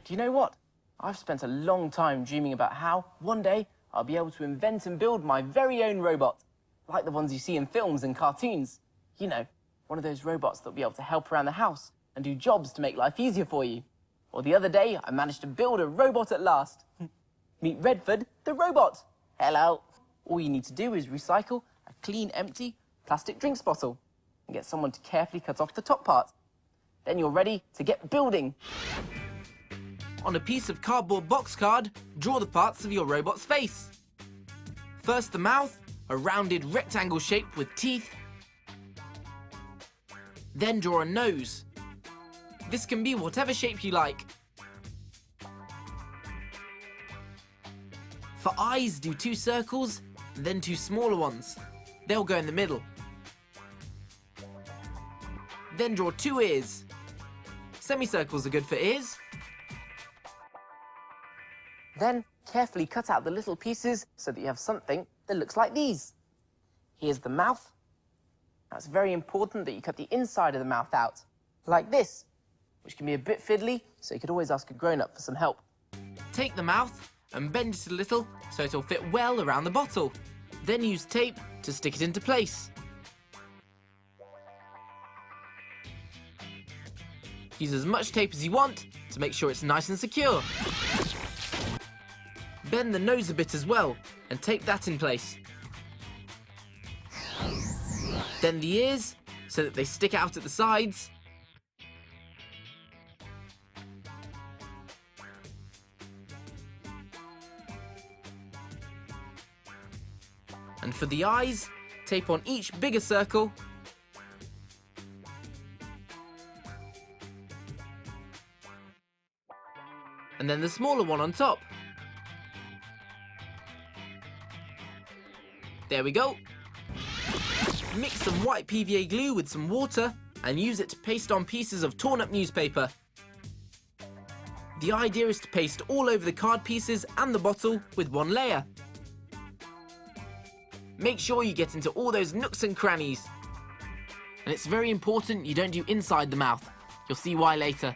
Do you know what? I've spent a long time dreaming about how, one day, I'll be able to invent and build my very own robot. Like the ones you see in films and cartoons. You know, one of those robots that'll be able to help around the house and do jobs to make life easier for you. Or the other day, I managed to build a robot at last. Meet Redford, the robot. Hello. All you need to do is recycle a clean, empty plastic drinks bottle and get someone to carefully cut off the top part. Then you're ready to get building. On a piece of cardboard box card, draw the parts of your robot's face. First the mouth, a rounded rectangle shape with teeth. Then draw a nose. This can be whatever shape you like. For eyes, do 2 circles, then 2 smaller ones. They'll go in the middle. Then draw 2 ears. Semicircles are good for ears. Then carefully cut out the little pieces so that you have something that looks like these. Here's the mouth. Now it's very important that you cut the inside of the mouth out, like this, which can be a bit fiddly, so you could always ask a grown-up for some help. Take the mouth and bend it a little so it'll fit well around the bottle. Then use tape to stick it into place. Use as much tape as you want to make sure it's nice and secure. Bend the nose a bit as well and tape that in place. Then the ears, so that they stick out at the sides. And for the eyes, tape on each bigger circle. And then the smaller one on top. There we go. Mix some white PVA glue with some water and use it to paste on pieces of torn up newspaper. The idea is to paste all over the card pieces and the bottle with one layer. Make sure you get into all those nooks and crannies. And it's very important you don't do inside the mouth. You'll see why later.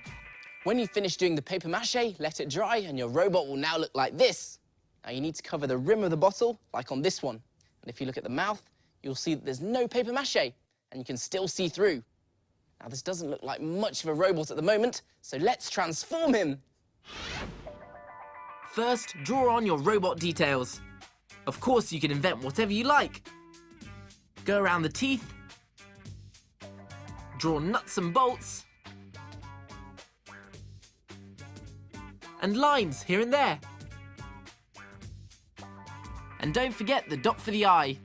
When you finish doing the paper mache, let it dry and your robot will now look like this. Now you need to cover the rim of the bottle, like on this one. And if you look at the mouth, you'll see that there's no paper mache and you can still see through. Now this doesn't look like much of a robot at the moment, so let's transform him. First, draw on your robot details. Of course, you can invent whatever you like. Go around the teeth. Draw nuts and bolts. And lines here and there. And don't forget the dot for the eye.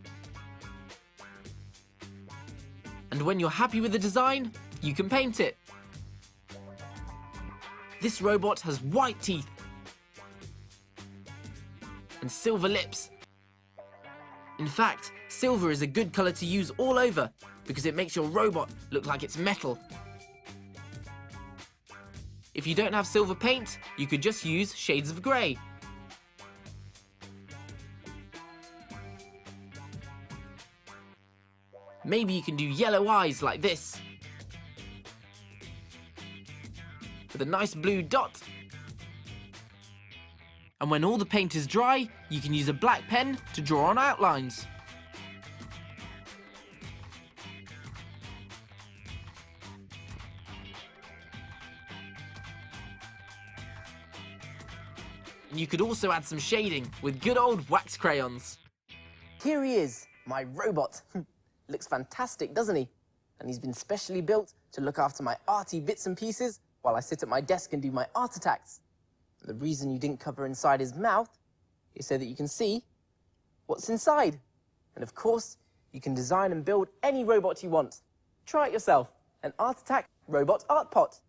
And when you're happy with the design, you can paint it. This robot has white teeth and silver lips. In fact, silver is a good colour to use all over because it makes your robot look like it's metal. If you don't have silver paint, you could just use shades of grey. Maybe you can do yellow eyes like this, with a nice blue dot. And when all the paint is dry, you can use a black pen to draw on outlines. And you could also add some shading with good old wax crayons. Here he is, my robot. Looks fantastic, doesn't he? And he's been specially built to look after my arty bits and pieces while I sit at my desk and do my art attacks. The reason you didn't cover inside his mouth is so that you can see what's inside. And of course, you can design and build any robot you want. Try it yourself. An Art Attack Robot Art Pot.